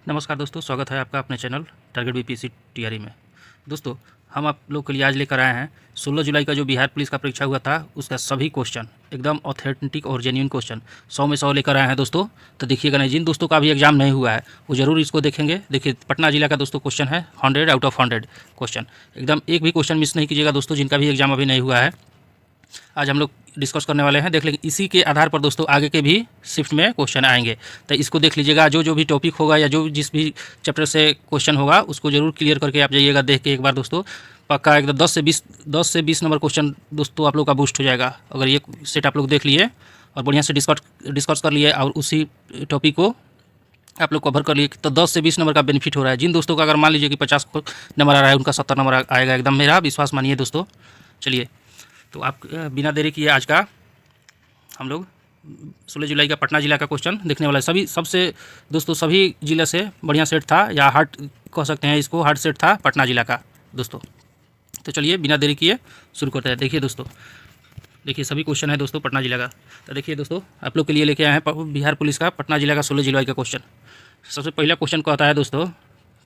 नमस्कार दोस्तों, स्वागत है आपका अपने चैनल टारगेट बीपीएससी टीआरई में। दोस्तों, हम आप लोग के लिए आज लेकर आए हैं 16 जुलाई का जो बिहार पुलिस का परीक्षा हुआ था उसका सभी क्वेश्चन एकदम ऑथेंटिक और जेन्युइन क्वेश्चन 100 में 100 लेकर आए हैं दोस्तों। तो देखिएगा, नहीं जिन दोस्तों का भी एग्जाम नहीं हुआ है वो ज़रूर इसको देखेंगे। देखिए, पटना जिला का दोस्तों क्वेश्चन है 100 आउट ऑफ 100 क्वेश्चन, एकदम एक भी क्वेश्चन मिस नहीं कीजिएगा दोस्तों, जिनका भी एग्जाम अभी नहीं हुआ है। आज हम लोग डिस्कस करने वाले हैं, देख लीजिए इसी के आधार पर दोस्तों आगे के भी शिफ्ट में क्वेश्चन आएंगे। तो इसको देख लीजिएगा, जो भी टॉपिक होगा या जो जिस भी चैप्टर से क्वेश्चन होगा उसको जरूर क्लियर करके आप जाइएगा, देख के एक बार दोस्तों पक्का एकदम 10 से 20 नंबर क्वेश्चन दोस्तों आप लोग का बूस्ट हो जाएगा अगर ये सेट आप लोग देख लिए और बढ़िया से डिस्कस कर लिए और उसी टॉपिक को आप लोग कवर कर लिए तो 10 से 20 नंबर का बेनिफिट हो रहा है। जिन दोस्तों का अगर मान लीजिए कि 50 नंबर आ रहा है उनका 70 नंबर आएगा, एकदम मेरा विश्वास मानिए दोस्तों। चलिए, तो आप बिना देरी किए आज का हम लोग 16 जुलाई का पटना जिला का क्वेश्चन देखने वाला है। सबसे दोस्तों सभी जिले से बढ़िया सेट था, या हार्ड कह सकते हैं इसको, हार्ड सेट था पटना जिला का दोस्तों। तो चलिए बिना देरी किए शुरू करते हैं। देखिए दोस्तों, देखिए सभी क्वेश्चन है दोस्तों पटना जिला का। तो देखिए दोस्तों, आप लोग के लिए लेके आए हैं बिहार पुलिस का पटना जिला का 16 जुलाई का क्वेश्चन। सबसे पहला क्वेश्चन कहता है दोस्तों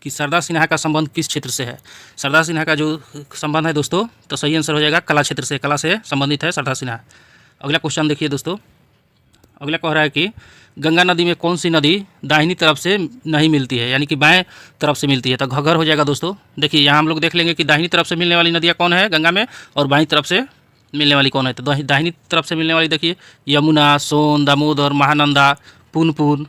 कि सरदार सिन्हा का संबंध किस क्षेत्र से है। सरदार सिन्हा का जो संबंध है दोस्तों, तो सही आंसर हो जाएगा कला क्षेत्र से, कला से संबंधित है सरदार सिन्हा। अगला क्वेश्चन देखिए दोस्तों, अगला कह रहा है कि गंगा नदी में कौन सी नदी दाहिनी तरफ से नहीं मिलती है, यानी कि बाएं तरफ से मिलती है। तो घग्गर हो जाएगा दोस्तों। देखिए यहाँ हम लोग देख लेंगे कि दाहिनी तरफ से मिलने वाली नदियाँ कौन है गंगा में, और बाईं तरफ से मिलने वाली कौन है। तो दाहिनी तरफ से मिलने वाली देखिए यमुना, सोन, दामोदर, महानंदा, पुनपुन,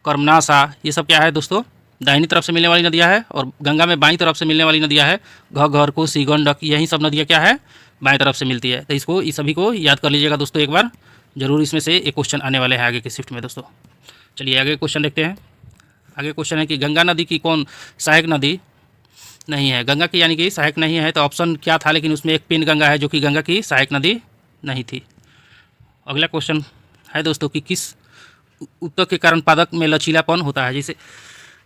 कर्मनाशा, ये सब क्या है दोस्तों, दाहिनी तरफ से मिलने वाली नदियाँ है। और गंगा में बाईं तरफ से मिलने वाली नदियाँ है घग्गर, कोसी, गंडक, यही सब नदियाँ क्या है बाएं तरफ से मिलती है। तो इसको इस सभी को याद कर लीजिएगा दोस्तों एक बार, जरूर इसमें से एक क्वेश्चन आने वाले हैं आगे के शिफ्ट में दोस्तों। चलिए आगे क्वेश्चन देखते हैं। आगे क्वेश्चन है कि गंगा नदी की कौन सहायक नदी नहीं है। गंगा की यानी कि सहायक नहीं है, तो ऑप्शन क्या था, लेकिन उसमें एक पेन गंगा है जो कि गंगा की सहायक नदी नहीं थी। अगला क्वेश्चन है दोस्तों कि किस ऊतक के कारण पादप में लचीलापन होता है। जैसे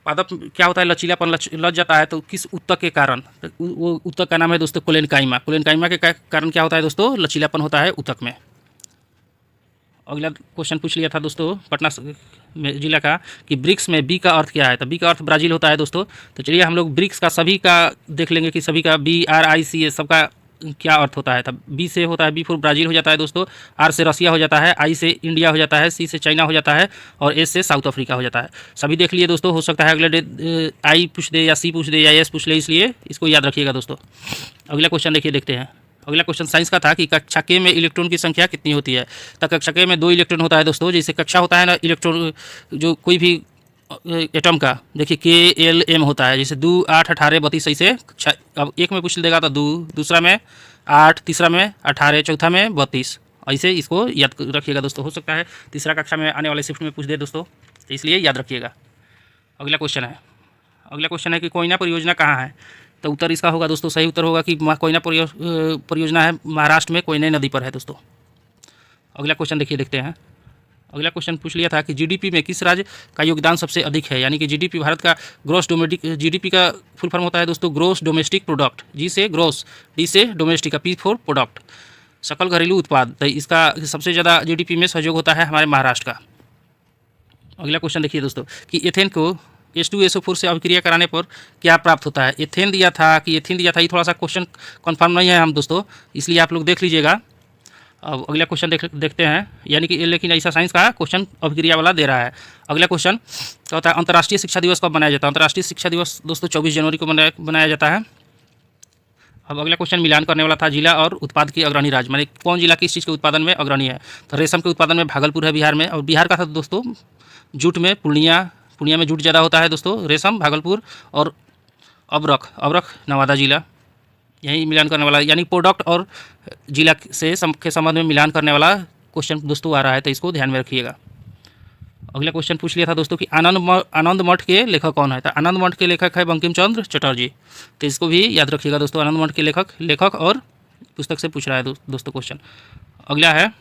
पादप क्या होता है, लचीलापन लच जाता है, तो किस ऊतक के कारण, तो वो ऊतक का नाम है दोस्तों कोलेनकाइमा। कोलेनकाइमा के कारण क्या होता है दोस्तों, लचीलापन होता है ऊतक में। अगला क्वेश्चन पूछ लिया था दोस्तों पटना जिला का कि ब्रिक्स में बी का अर्थ क्या है। तो बी का अर्थ ब्राज़ील होता है दोस्तों। तो चलिए हम लोग ब्रिक्स का सभी का देख लेंगे कि सभी का BRIC सबका क्या अर्थ होता है। तब बी से होता है, बी फॉर ब्राज़ील हो जाता है दोस्तों, आर से रसिया हो जाता है, आई से इंडिया हो जाता है, सी से चाइना हो जाता है, और एस से साउथ अफ्रीका हो जाता है। सभी देख लिए दोस्तों, हो सकता है अगले डे आई पूछ दे या सी पूछ दे या एस पूछ ले, इसलिए इसको याद रखिएगा दोस्तों। अगला क्वेश्चन देखिए, देखते हैं। अगला क्वेश्चन साइंस का था कि कक्षा के में इलेक्ट्रॉन की संख्या कितनी होती है। तो कक्षा के में 2 इलेक्ट्रॉन होता है दोस्तों। जैसे कक्षा होता है ना, इलेक्ट्रॉन जो कोई भी एटम का देखिए KLM होता है, जैसे 2, 8, 18, 32, ऐसे अब एक में पूछ देगा तो 2, दूसरा में 8, तीसरा में 18, चौथा में 32, ऐसे इसको याद रखिएगा दोस्तों। हो सकता है तीसरा कक्षा में आने वाले शिफ्ट में पूछ दे दोस्तों, तो इसलिए याद रखिएगा। अगला क्वेश्चन है कि कोयना परियोजना कहाँ है। तो उत्तर इसका होगा दोस्तों, सही उत्तर होगा कि कोयना परियोजना है महाराष्ट्र में, कोयना नदी पर है दोस्तों। अगला क्वेश्चन देखिए, देखते हैं। अगला क्वेश्चन पूछ लिया था कि जीडीपी में किस राज्य का योगदान सबसे अधिक है। यानी कि जीडीपी भारत का ग्रोस डोमेस्टिक, जीडीपी का फुल फॉर्म होता है दोस्तों ग्रोस डोमेस्टिक प्रोडक्ट, जी से ग्रोस, डी से डोमेस्टिक, P फॉर प्रोडक्ट, सकल घरेलू उत्पाद। तो इसका सबसे ज़्यादा जीडीपी में सहयोग होता है हमारे महाराष्ट्र का। अगला क्वेश्चन देखिए दोस्तों कि एथेन को H2SO4 से अभिक्रिया कराने पर क्या प्राप्त होता है। एथेन दिया था कि एथेन दिया था, ये थोड़ा सा क्वेश्चन कंफर्म नहीं है हम दोस्तों, इसलिए आप लोग देख लीजिएगा। अब अगला क्वेश्चन देखते हैं, यानी कि लेकिन ऐसा साइंस का क्वेश्चन अभिक्रिया वाला दे रहा है। अगला क्वेश्चन क्या होता है, अंतर्राष्ट्रीय शिक्षा दिवस कब मनाया जाता है। अंतर्राष्ट्रीय शिक्षा दिवस दोस्तों 24 जनवरी को बनाया जाता है। अब अगला क्वेश्चन मिलान करने वाला था जिला और उत्पाद की अग्रणी राज्य, मानी कौन जिला किस चीज़ के उत्पादन में अग्रणी है। तो रेशम के उत्पादन में भागलपुर है बिहार में, और बिहार का था दोस्तों जूट में पूर्णिया में जूट ज़्यादा होता है दोस्तों, रेशम भागलपुर, और अबरख नवादा जिला, यही मिलान करने वाला, यानी प्रोडक्ट और जिला से के संबंध में मिलान करने वाला क्वेश्चन दोस्तों आ रहा है, तो इसको ध्यान में रखिएगा। अगला क्वेश्चन पूछ लिया था दोस्तों कि आनंद मठ के लेखक कौन है। तो आनंद मठ के लेखक है बंकिम चंद्र चटर्जी, तो इसको भी याद रखिएगा दोस्तों। आनंद मठ के लेखक और पुस्तक से पूछ रहा है दोस्तों क्वेश्चन। अगला है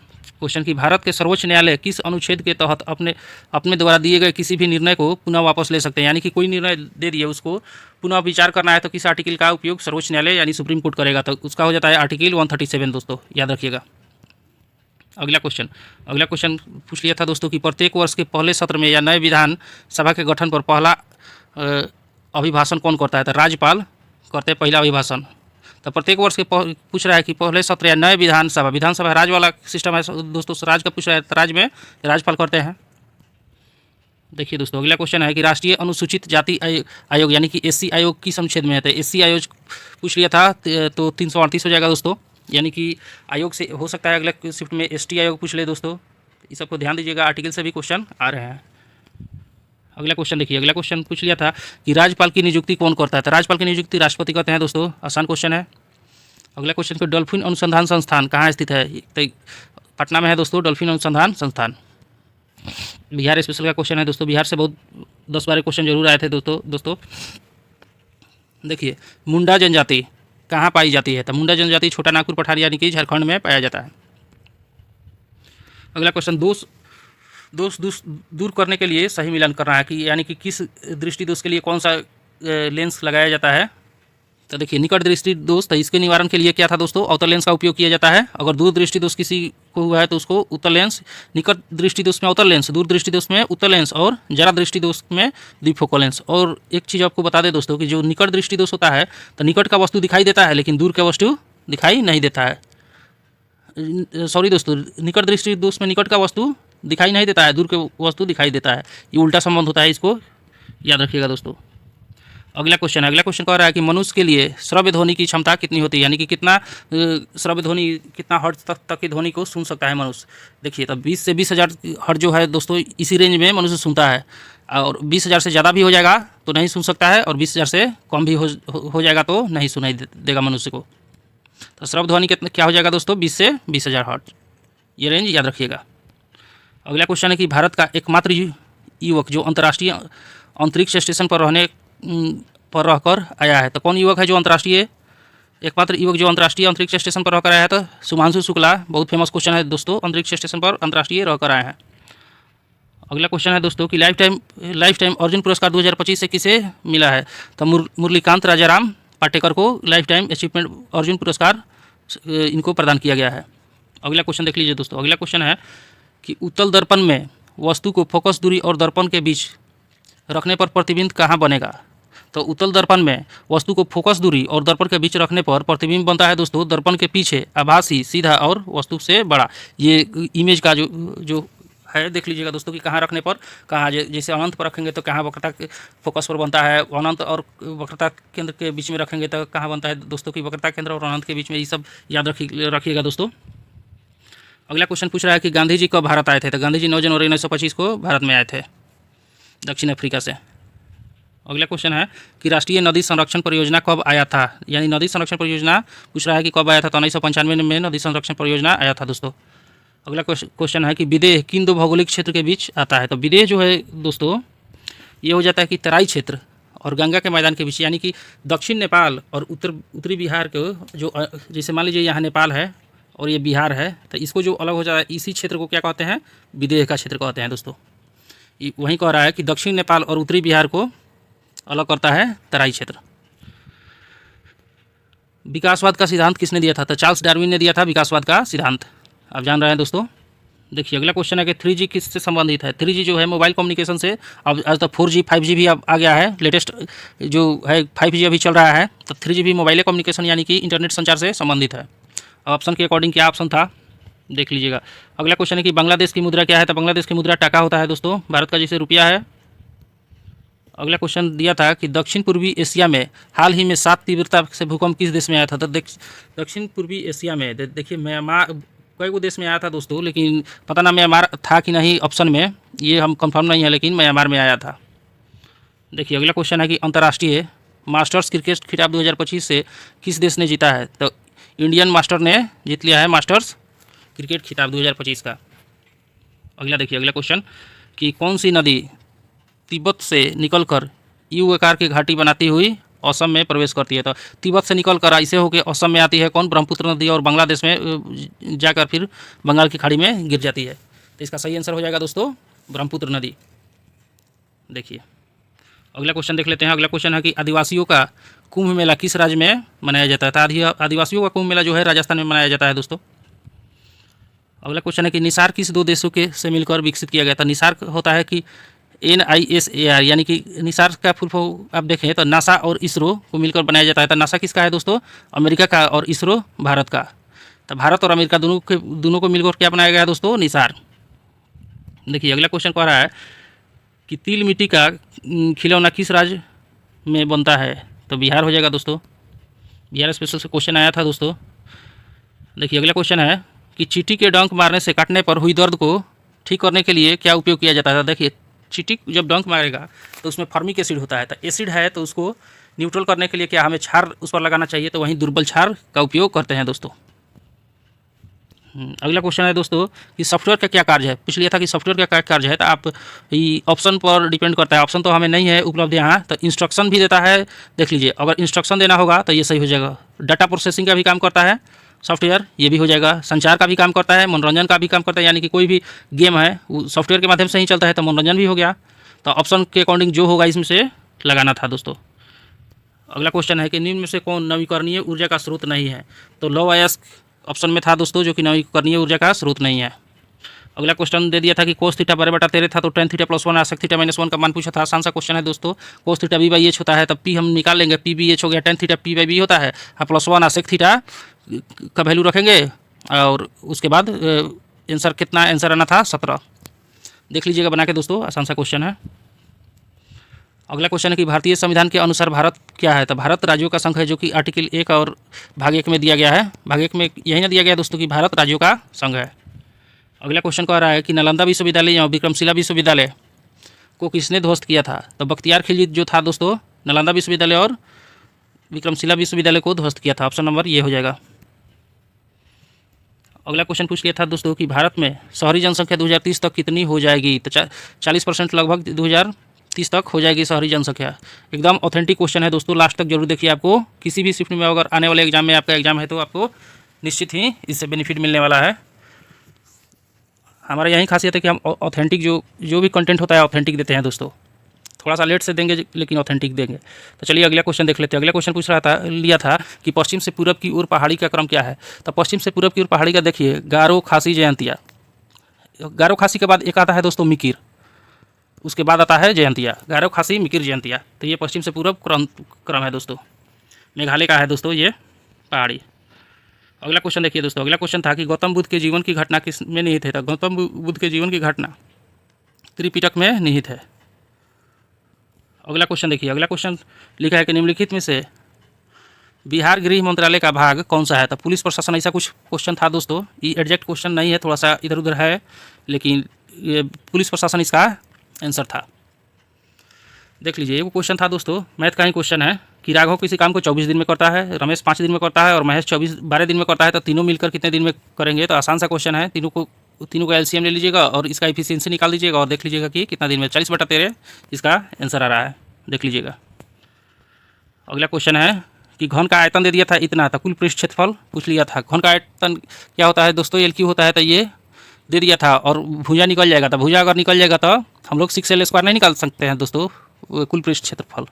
क्वेश्चन कि भारत के सर्वोच्च न्यायालय किस अनुच्छेद के तहत अपने द्वारा दिए गए किसी भी निर्णय को पुनः वापस ले सकते हैं। यानी कि कोई निर्णय दे दिए, उसको पुनः विचार करना है, तो किस आर्टिकल का उपयोग सर्वोच्च न्यायालय यानी सुप्रीम कोर्ट करेगा। तो उसका हो जाता है आर्टिकल 137 दोस्तों, याद रखिएगा। अगला क्वेश्चन पूछ लिया था दोस्तों कि प्रत्येक वर्ष के पहले सत्र में या नए विधान सभा के गठन पर पहला अभिभाषण कौन करता है? तो राज्यपाल करते हैं पहला अभिभाषण। तो प्रत्येक वर्ष के पूछ रहा है कि पहले सत्र या नए विधानसभा राज्य वाला सिस्टम है दोस्तों, राज्य का पूछ रहा है, तो राज्य में राज्यपाल करते हैं। देखिए दोस्तों, अगला क्वेश्चन है कि राष्ट्रीय अनुसूचित जाति आयोग यानी कि एससी आयोग किस अनुच्छेद में है? तो एससी आयोग पूछ लिया था तो 338 हो जाएगा दोस्तों, यानी कि आयोग से हो सकता है अगला शिफ्ट में एसटी आयोग पूछ ले दोस्तों। इस सबको ध्यान दीजिएगा, आर्टिकल से भी क्वेश्चन आ रहे हैं। अगला क्वेश्चन देखिए, अगला क्वेश्चन पूछ लिया था कि राज्यपाल की नियुक्ति कौन करता है? तो राज्यपाल की नियुक्ति राष्ट्रपति करते हैं दोस्तों, आसान क्वेश्चन है। अगला क्वेश्चन को डॉल्फिन अनुसंधान संस्थान कहाँ स्थित है? तो पटना में है दोस्तों डॉल्फिन अनुसंधान संस्थान। बिहार स्पेशल का क्वेश्चन है दोस्तों, बिहार से बहुत 10-12 क्वेश्चन जरूर आए थे दोस्तों। देखिए, मुंडा जनजाति कहाँ पाई जाती है? तो मुंडा जनजाति छोटा नागपुर पठारी यानी कि झारखंड में पाया जाता है। अगला क्वेश्चन, दोष दूर करने के लिए सही मिलान करना है कि यानी कि किस दृष्टि दोष के लिए कौन सा लेंस लगाया जाता है? तो देखिए, निकट दृष्टि दोष, तो इसके निवारण के लिए क्या था दोस्तों? अवतल लेंस का उपयोग किया जाता है। अगर दूर दृष्टि दोष किसी को हुआ है तो उसको उत्तल लेंस, निकट दृष्टि दोष में अवतल लेंस, दूर दृष्टि दोष में उत्तल लेंस और जरा दृष्टि दोष में द्विफोकल लेंस। और एक चीज़ आपको बता दें दोस्तों कि जो निकट दृष्टि दोष होता है तो निकट का वस्तु दिखाई देता है लेकिन दूर का वस्तु दिखाई नहीं देता है। सॉरी दोस्तों, निकट दृष्टि दोष में निकट का वस्तु दिखाई नहीं देता है, दूर के वस्तु दिखाई देता है। ये उल्टा संबंध होता है, इसको याद रखिएगा दोस्तों। अगला क्वेश्चन कह रहा है कि मनुष्य के लिए श्रव्य ध्वनि की क्षमता कितनी होती है, यानी कि कितना श्रव्य ध्वनि, कितना हर्ट्ज तक की ध्वनि को सुन सकता है मनुष्य? देखिए, तब 20 से 20,000 हर्ट्ज जो है दोस्तों, इसी रेंज में मनुष्य सुनता है। और 20,000 से ज़्यादा भी हो जाएगा तो नहीं सुन सकता है, और 20,000 से कम भी हो जाएगा तो नहीं सुनाई देगा मनुष्य को। तो श्रव्य ध्वनि कितना क्या हो जाएगा दोस्तों? 20 से 20,000 हर्ट्ज, ये रेंज याद रखिएगा। अगला क्वेश्चन है कि भारत का एकमात्र युवक जो अंतर्राष्ट्रीय अंतरिक्ष स्टेशन पर रहकर आया है, तो कौन युवक है जो अंतर्राष्ट्रीय एकमात्र युवक जो अंतर्राष्ट्रीय अंतरिक्ष स्टेशन पर रहकर आया है? तो शुभांशु शुक्ला, बहुत फेमस क्वेश्चन है दोस्तों, अंतरिक्ष स्टेशन पर अंतर्राष्ट्रीय रहकर आए हैं। अगला क्वेश्चन है दोस्तों कि लाइफ टाइम अर्जुन पुरस्कार 2025 से किसे मिला है? तो मुरलीकांत राजाराम पाटेकर को लाइफ टाइम अचीवमेंट अर्जुन पुरस्कार इनको प्रदान किया गया है। अगला क्वेश्चन देख लीजिए दोस्तों, अगला क्वेश्चन है कि उत्तल दर्पण में वस्तु को फोकस दूरी और दर्पण के बीच रखने पर प्रतिबिंब कहाँ बनेगा? तो उत्तल दर्पण में वस्तु को फोकस दूरी और दर्पण के बीच रखने पर प्रतिबिंब बनता है दोस्तों दर्पण के पीछे, आभासी, सीधा और वस्तु से बड़ा। ये इमेज का जो है देख लीजिएगा दोस्तों कि कहाँ रखने पर, कहाँ जैसे अनंत पर रखेंगे तो कहाँ वक्रता फोकस पर बनता है, अनंत और वक्रता केंद्र के बीच में रखेंगे तो कहाँ बनता है दोस्तों कि वक्रता केंद्र और अनंत के बीच में। ये सब याद रखिएगा दोस्तों। अगला क्वेश्चन पूछ रहा है कि गांधी जी कब भारत आए थे? तो गांधी जी 9 जनवरी 1925 को भारत में आए थे दक्षिण अफ्रीका से। अगला क्वेश्चन है कि राष्ट्रीय नदी संरक्षण परियोजना कब आया था, यानी नदी संरक्षण परियोजना पूछ रहा है कि कब आया था? तो 1995 में नदी संरक्षण परियोजना आया था दोस्तों। अगला क्वेश्चन है कि विदेह किन दो भौगोलिक क्षेत्र के बीच आता है? तो विदेह जो है दोस्तों ये हो जाता है कि तराई क्षेत्र और गंगा के मैदान के बीच, यानी कि दक्षिण नेपाल और उत्तरी बिहार को जो, जैसे मान लीजिए यहाँ नेपाल है और ये बिहार है, तो इसको जो अलग हो जाता है इसी क्षेत्र को क्या कहते हैं? विदेह का क्षेत्र कहते हैं दोस्तों। वहीं कह रहा है कि दक्षिण नेपाल और उत्तरी बिहार को अलग करता है तराई क्षेत्र। विकासवाद का सिद्धांत किसने दिया था? तो चार्ल्स डार्विन ने दिया था विकासवाद का सिद्धांत, आप जान रहे हैं दोस्तों। देखिए, अगला क्वेश्चन है कि 3G किससे संबंधित है? 3G जो है मोबाइल कम्युनिकेशन से, अब आज तक 4G 5G भी अब आ गया है, लेटेस्ट जो है 5G अभी चल रहा है, तो 3G भी मोबाइल कम्युनिकेशन यानी कि इंटरनेट संचार से संबंधित है। ऑप्शन के अकॉर्डिंग क्या ऑप्शन था देख लीजिएगा। अगला क्वेश्चन है कि बांग्लादेश की मुद्रा क्या है? तो बांग्लादेश की मुद्रा टाका होता है दोस्तों, भारत का जैसे रुपया है। अगला क्वेश्चन दिया था कि दक्षिण पूर्वी एशिया में हाल ही में 7 तीव्रता से भूकंप किस देश में आया था? तो दक्षिण पूर्वी एशिया में देखिए म्यांमार, कई को देश में आया था दोस्तों, लेकिन पता ना म्यांमार था कि नहीं, ऑप्शन में ये हम कंफर्म नहीं है, लेकिन म्यांमार में आया था। देखिए, अगला क्वेश्चन है कि अंतर्राष्ट्रीय मास्टर्स क्रिकेट खिताब 2025 से किस देश ने जीता है? तो इंडियन मास्टर ने जीत लिया है मास्टर्स क्रिकेट खिताब 2025 का। अगला देखिए, अगला क्वेश्चन कि कौन सी नदी तिब्बत से निकलकर यू आकार की घाटी बनाती हुई असम में प्रवेश करती है? तो तिब्बत से निकलकर ऐसे होकर असम में आती है कौन? ब्रह्मपुत्र नदी, और बांग्लादेश में जाकर फिर बंगाल की खाड़ी में गिर जाती है। तो इसका सही आंसर हो जाएगा दोस्तों ब्रह्मपुत्र नदी। देखिए, अगला क्वेश्चन देख लेते हैं। अगला क्वेश्चन है कि आदिवासियों का कुंभ मेला किस राज्य में मनाया जाता है? तो आदिवासियों का कुंभ मेला जो है राजस्थान में मनाया जाता है दोस्तों। अगला क्वेश्चन है कि निसार किस दो देशों के से मिलकर विकसित किया गया था। निसार होता है कि NISAR, यानी कि निसार का फुल फॉर्म आप देखें तो नासा और इसरो को मिलकर बनाया जाता है। तो नासा किसका है दोस्तों? अमेरिका का, और इसरो भारत का। तो भारत और अमेरिका दोनों को मिलकर क्या बनाया गया दोस्तों? निसार। देखिए अगला क्वेश्चन कह रहा है कि तिल मिट्टी का खिलौना किस राज्य में बनता है। तो बिहार हो जाएगा दोस्तों, बिहार स्पेशल से क्वेश्चन आया था दोस्तों। देखिए अगला क्वेश्चन है कि चींटी के डंक मारने से काटने पर हुई दर्द को ठीक करने के लिए क्या उपयोग किया जाता है। देखिए चींटी जब डंक मारेगा तो उसमें फॉर्मिक एसिड होता है, तो एसिड है तो उसको न्यूट्रल करने के लिए क्या हमें क्षार उस पर लगाना चाहिए, तो वहीं दुर्बल क्षार का उपयोग करते हैं दोस्तों। अगला क्वेश्चन है दोस्तों कि सॉफ्टवेयर का क्या कार्य है। पूछ लिया था कि सॉफ्टवेयर का क्या कार्य है, तो आप ऑप्शन पर डिपेंड करता है। ऑप्शन तो हमें नहीं है उपलब्ध यहाँ, तो इंस्ट्रक्शन भी देता है। देख लीजिए, अगर इंस्ट्रक्शन देना होगा तो ये सही हो जाएगा। डाटा प्रोसेसिंग का भी काम करता है सॉफ्टवेयर, ये भी हो जाएगा। संचार का भी काम करता है, मनोरंजन का भी काम करता है, यानी कि कोई भी गेम है वो सॉफ्टवेयर के माध्यम से ही चलता है, तो मनोरंजन भी हो गया। तो ऑप्शन के अकॉर्डिंग जो होगा इसमें से लगाना था दोस्तों। अगला क्वेश्चन है कि निम्न में से कौन नवीकरणीय ऊर्जा का स्रोत नहीं है। तो लौह अयस्क ऑप्शन में था दोस्तों, जो कि नवीकरणीय ऊर्जा का स्रोत नहीं है। अगला क्वेश्चन दे दिया था कि कोस थीटा बराबर 13 था, तो tan थीटा +1 आसेक थीटा -1 का मान पूछा था। आसान सा क्वेश्चन है दोस्तों। कोस थीटा b/h होता है, तब p हम निकाल लेंगे, p/h हो गया, tan थीटा p/b होता है, +1 आसेक थीटा का वैल्यू रखेंगे, और उसके बाद आंसर कितना आंसर आना था 17। देख लीजिएगा बना के दोस्तों, आसान सा क्वेश्चन है। अगला क्वेश्चन है कि भारतीय संविधान के अनुसार भारत क्या है। तो भारत राज्यों का संघ है, जो कि आर्टिकल 1 और भाग 1 में दिया गया है। भाग 1 में यही ना दिया गया दोस्तों कि भारत राज्यों का संघ है। अगला क्वेश्चन कह रहा है कि नालंदा विश्वविद्यालय या विक्रमशिला विश्वविद्यालय को किसने ध्वस्त किया था। तो बख्तियार खिलजी जो था दोस्तों, नालंदा विश्वविद्यालय और विक्रमशिला विश्वविद्यालय को ध्वस्त किया था। ऑप्शन नंबर ये हो जाएगा। अगला क्वेश्चन पूछ लिया था दोस्तों कि भारत में शहरी जनसंख्या 2030 तक कितनी हो जाएगी। तो 40% लगभग 2030 तक हो जाएगी शहरी जनसंख्या। एकदम ऑथेंटिक क्वेश्चन है दोस्तों, लास्ट तक जरूर देखिए। आपको किसी भी शिफ्ट में अगर आने वाले एग्जाम में आपका एग्जाम है तो आपको निश्चित ही इससे बेनिफिट मिलने वाला है। हमारा यही खासियत है कि हम ऑथेंटिक जो भी कंटेंट होता है ऑथेंटिक देते हैं दोस्तों। थोड़ा सा लेट से देंगे लेकिन ऑथेंटिक देंगे। तो चलिए अगला क्वेश्चन देख लेते हैं। अगला क्वेश्चन पूछ रहा लिया था कि पश्चिम से पूरब की ओर पहाड़ी का क्रम क्या है। तो पश्चिम से पूरब की ओर पहाड़ी का देखिए, गारो, खासी, जयंतिया। गारो खासी के बाद एक आता है दोस्तों मिकिर, उसके बाद आता है जयंतिया। गारो खासी, मिकिर, जयंतिया। तो ये पश्चिम से पूरब क्रम है दोस्तों। मेघालय का है दोस्तों ये पहाड़ी। अगला क्वेश्चन देखिए दोस्तों। अगला क्वेश्चन था कि गौतम बुद्ध के जीवन की घटना किस में निहित है। तो गौतम बुद्ध के जीवन की घटना त्रिपिटक में निहित है। अगला क्वेश्चन देखिए। अगला क्वेश्चन लिखा है कि निम्नलिखित में से बिहार गृह मंत्रालय का भाग कौन सा है। तो पुलिस प्रशासन, ऐसा कुछ क्वेश्चन था दोस्तों। ये एग्जैक्ट क्वेश्चन नहीं है, थोड़ा सा इधर उधर है, लेकिन ये पुलिस प्रशासन इसका आंसर था। देख लीजिए, ये क्वेश्चन था दोस्तों, मैथ का ही क्वेश्चन है कि राघव किसी काम को 24 दिन में करता है, रमेश 5 दिन में करता है और महेश 12 दिन में करता है। तो तीनों मिलकर कितने दिन में करेंगे। तो आसान सा क्वेश्चन है। तीनों को एलसीएम ले लीजिएगा और इसका एफिशिएंसी निकाल दीजिएगा और देख लीजिएगा कि कितना दिन में। 40/13 इसका आंसर आ रहा है, देख लीजिएगा। अगला क्वेश्चन है कि घन का आयतन दे दिया था इतना, था कुल पृष्ठ क्षेत्रफल पूछ लिया था। घन का आयतन क्या होता है दोस्तों, LQ होता है। तो ये दे दिया था और भुजा निकल जाएगा। तो भुजा अगर निकल जाएगा तो हम लोग 6L² नहीं निकाल सकते हैं दोस्तों, कुल पृष्ठ क्षेत्रफल।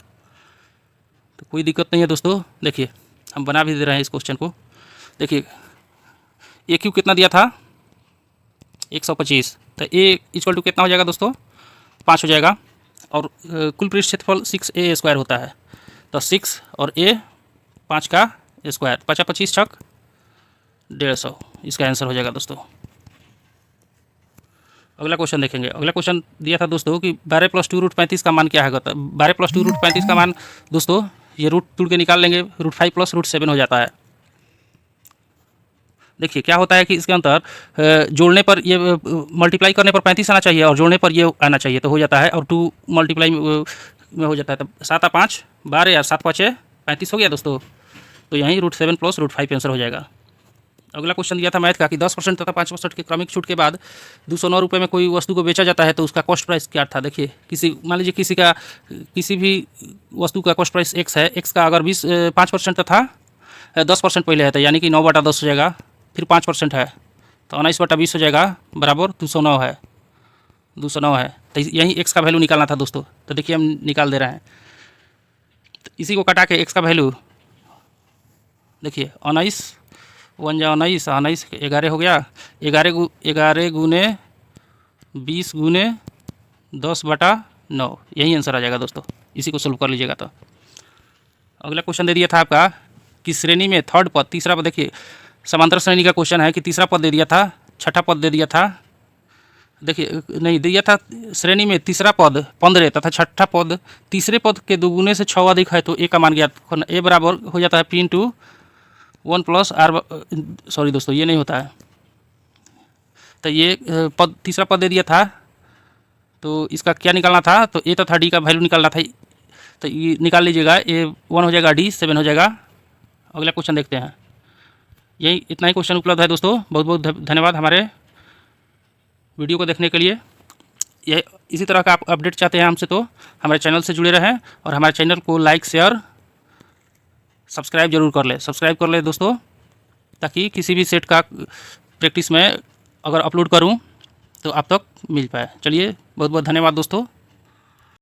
तो कोई दिक्कत नहीं है दोस्तों। देखिए हम बना भी दे रहे हैं इस क्वेश्चन को। देखिए AQ कितना दिया था 125, तो A = कितना हो जाएगा दोस्तों 5 हो जाएगा। और कुल पृष्ठ क्षेत्रफल 6A² होता है। तो 6 और A 5 का स्क्वायर, 5 25 छक 150, इसका आंसर हो जाएगा दोस्तों। अगला क्वेश्चन देखेंगे। अगला क्वेश्चन दिया था दोस्तों कि 12 + 2 √35 का मान क्या है। 12 + 2 √35 का मान दोस्तों ये रूट तोड़ के निकाल लेंगे, √5 + √7 हो जाता है। देखिए क्या होता है कि इसके अंतर जोड़ने पर ये मल्टीप्लाई करने पर 35 आना चाहिए और जोड़ने पर ये आना चाहिए, तो हो जाता है। और 2 मल्टीप्लाई में हो जाता है। तब 7 और 5 12 या 7 5 35 हो गया दोस्तों। तो यहीं √7 + √5 आंसर हो जाएगा। अगला क्वेश्चन दिया था मैथ का कि 10% तथा 5% के क्रमिक छूट के बाद 209 रुपये में कोई वस्तु को बेचा जाता है, तो उसका कॉस्ट प्राइस क्या था। देखिए मान लीजिए किसी भी वस्तु का कॉस्ट प्राइस x है। x का अगर 5% था, 10% पहले है, तो यानी कि 9/10 हो जाएगा। फिर 5% है तो 19/20 हो जाएगा, बराबर 209 है। 209 है, तो यही x का वैल्यू निकालना था दोस्तों। तो देखिए हम निकाल दे रहे हैं। तो इसी को कटा के x का वैल्यू देखिए 19 1 जा 19, 19 11 हो गया, 11 गुने 20 गुने 10/9, यही आंसर आ जाएगा दोस्तों। इसी को सोल्व कर लीजिएगा। तो अगला क्वेश्चन दे दिया था आपका कि श्रेणी में थर्ड पद, तीसरा पद, देखिए समांतर श्रेणी का क्वेश्चन है कि तीसरा पद दे दिया था, छठा पद दे दिया था, देखिए नहीं दिया था, श्रेणी में तीसरा पद 15 तथा छठा पद तीसरे पद के दोगुने से 6 अधिक है तो ए का मान ज्ञात करना। ए बराबर हो जाता है P × 1 + R, सॉरी दोस्तों ये नहीं होता है। तो ये पद तीसरा पद दे दिया था, तो इसका क्या निकालना था, तो ए तथा डी का वैल्यू निकालना था। तो ये निकाल लीजिएगा, ए 1 हो जाएगा, डी 7 हो जाएगा। अगला क्वेश्चन देखते हैं। यही इतना ही क्वेश्चन उपलब्ध है दोस्तों। बहुत बहुत धन्यवाद हमारे वीडियो को देखने के लिए। यह इसी तरह का आप अपडेट चाहते हैं हमसे तो हमारे चैनल से जुड़े रहें और हमारे चैनल को लाइक शेयर सब्सक्राइब जरूर कर ले। सब्सक्राइब कर ले दोस्तों, ताकि किसी भी सेट का प्रैक्टिस में अगर अपलोड करूं तो आप तक मिल पाए। चलिए बहुत बहुत धन्यवाद दोस्तों।